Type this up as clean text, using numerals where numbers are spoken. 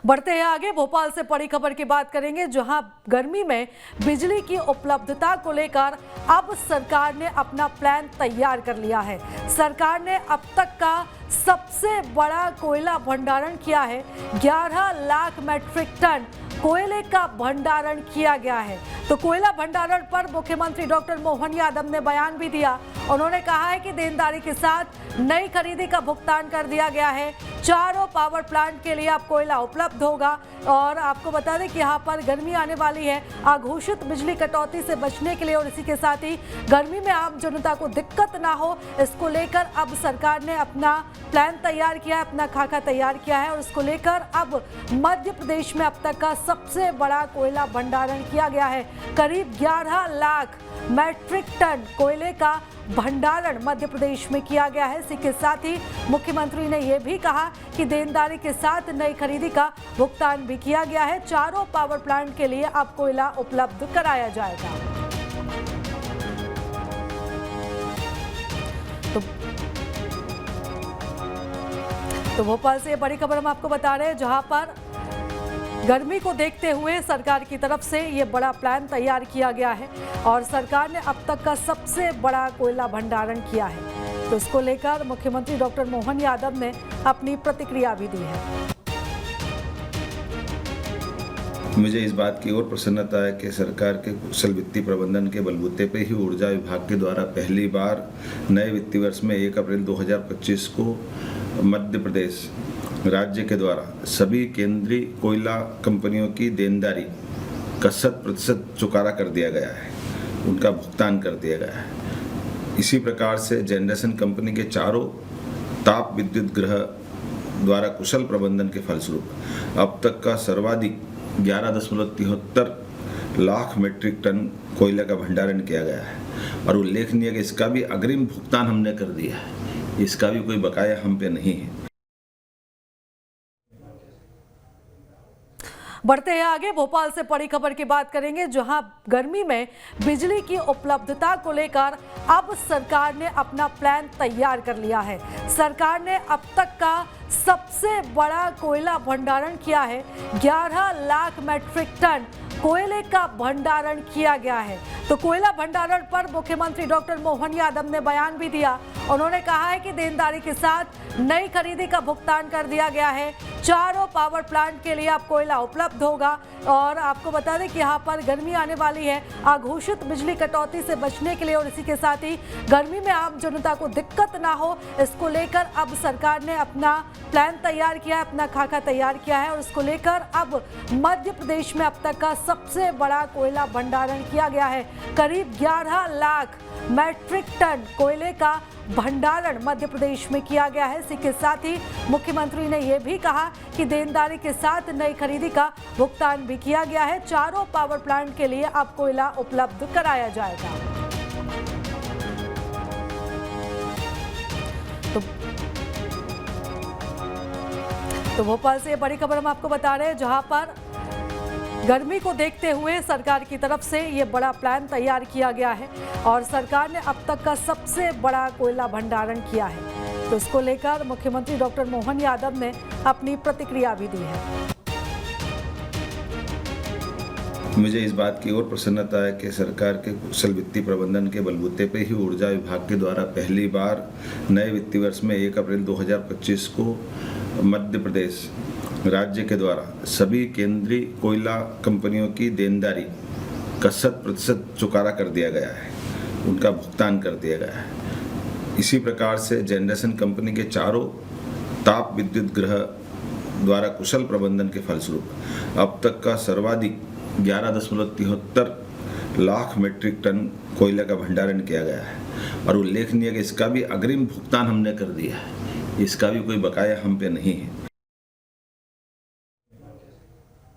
बढ़ते हैं आगे। भोपाल से बड़ी खबर की बात करेंगे, जहां गर्मी में बिजली की उपलब्धता को लेकर अब सरकार ने अपना प्लान तैयार कर लिया है। सरकार ने अब तक का सबसे बड़ा कोयला भंडारण किया है। 11 लाख मैट्रिक टन कोयले का भंडारण किया गया है। तो कोयला भंडारण पर मुख्यमंत्री डॉक्टर मोहन यादव ने बयान भी दिया। उन्होंने कहा है कि देनदारी के साथ नई खरीदी का भुगतान कर दिया गया है। चारों पावर प्लांट के लिए अब कोयला उपलब्ध होगा। और आपको बता दें कि यहाँ पर गर्मी आने वाली है। अघोषित बिजली कटौती से बचने के लिए और इसी के साथ ही गर्मी में आम जनता को दिक्कत ना हो, इसको लेकर अब सरकार ने अपना प्लान तैयार किया है, अपना खाका तैयार किया है। और इसको लेकर अब मध्य प्रदेश में अब तक का सबसे बड़ा कोयला भंडारण किया गया है। करीब 11 लाख मैट्रिक टन कोयले का भंडारण मध्य प्रदेश में किया गया है। इसी के साथ ही मुख्यमंत्री ने यह भी कहा कि देनदारी के साथ नई खरीदी का भुगतान भी किया गया है। चारों पावर प्लांट के लिए अब कोयला उपलब्ध कराया जाएगा। तो भोपाल से बड़ी खबर हम आपको बता रहे हैं, जहां पर गर्मी को देखते हुए सरकार की तरफ से ये बड़ा प्लान तैयार किया गया है और सरकार ने अब तक का सबसे बड़ा कोयला भंडारण किया है। तो इसको लेकर मुख्यमंत्री डॉक्टर मोहन यादव ने अपनी प्रतिक्रिया भी दी है। मुझे इस बात की और प्रसन्नता है कि सरकार के कुशल वित्तीय प्रबंधन के बलबूते पे ही ऊर्जा विभाग के द्वारा पहली बार नए वित्तीय वर्ष में 1 अप्रैल 2025 को मध्य प्रदेश राज्य के द्वारा सभी केंद्रीय कोयला कंपनियों की देनदारी का 100% चुकारा कर दिया गया है, उनका भुगतान कर दिया गया है। इसी प्रकार से जनरेशन कंपनी के चारों ताप विद्युत गृह द्वारा कुशल प्रबंधन के फलस्वरूप अब तक का सर्वाधिक 11.73 लाख मैट्रिक टन कोयले का भंडारण किया गया है। और उल्लेखनीय कि इसका भी अग्रिम भुगतान हमने कर दिया है, इसका भी कोई बकाया हम पे नहीं है। बढ़ते हैं आगे। भोपाल से बड़ी खबर की बात करेंगे, जहां गर्मी में बिजली की उपलब्धता को लेकर अब सरकार ने अपना प्लान तैयार कर लिया है। सरकार ने अब तक का सबसे बड़ा कोयला भंडारण किया है। 11 लाख मैट्रिक टन कोयले का भंडारण किया गया है। तो कोयला भंडारण पर मुख्यमंत्री डॉक्टर मोहन यादव ने बयान भी दिया। उन्होंने कहा है कि देनदारी के साथ नई खरीदी का भुगतान कर दिया गया है। चारों पावर प्लांट के लिए अब कोयला उपलब्ध होगा। और आपको बता दें कि यहाँ पर गर्मी आने वाली है। अघोषित बिजली कटौती से बचने के लिए और इसी के साथ ही गर्मी में आम जनता को दिक्कत ना हो, इसको लेकर अब सरकार ने अपना प्लान तैयार किया है, अपना खाका तैयार किया है। और इसको लेकर अब मध्य प्रदेश में अब तक का सबसे बड़ा कोयला भंडारण किया गया है। करीब 11 लाख मैट्रिक टन कोयले का भंडारण मध्य प्रदेश में किया गया है। इसी के साथ ही मुख्यमंत्री ने यह भी कहा कि देनदारी के साथ नई खरीदी का भुगतान भी किया गया है। चारों पावर प्लांट के लिए अब कोयला उपलब्ध कराया जाएगा। तो भोपाल से बड़ी खबर हम आपको बता रहे हैं, जहां पर गर्मी को देखते हुए सरकार की तरफ से ये बड़ा प्लान तैयार किया गया है और सरकार ने अब तक का सबसे बड़ा कोयला भंडारण किया है। तो इसको लेकर मुख्यमंत्री डॉक्टर मोहन यादव ने अपनी प्रतिक्रिया भी दी है। मुझे इस बात की और प्रसन्नता है कि सरकार के कुशल वित्तीय प्रबंधन के बलबूते पे ही ऊर्जा विभाग के द्वारा पहली बार नए वित्तीय वर्ष में 1 अप्रैल 2025 को मध्य प्रदेश राज्य के द्वारा सभी केंद्रीय कोयला कंपनियों की देनदारी का 100% चुकारा कर दिया गया है, उनका भुगतान कर दिया गया है। इसी प्रकार से जनरेशन कंपनी के चारों ताप विद्युत गृह द्वारा कुशल प्रबंधन के फलस्वरूप अब तक का सर्वाधिक 11.73 लाख मैट्रिक टन कोयले का भंडारण किया गया है। और उल्लेखनीय कि इसका भी अग्रिम भुगतान हमने कर दिया है, इसका भी कोई बकाया हम पे नहीं है।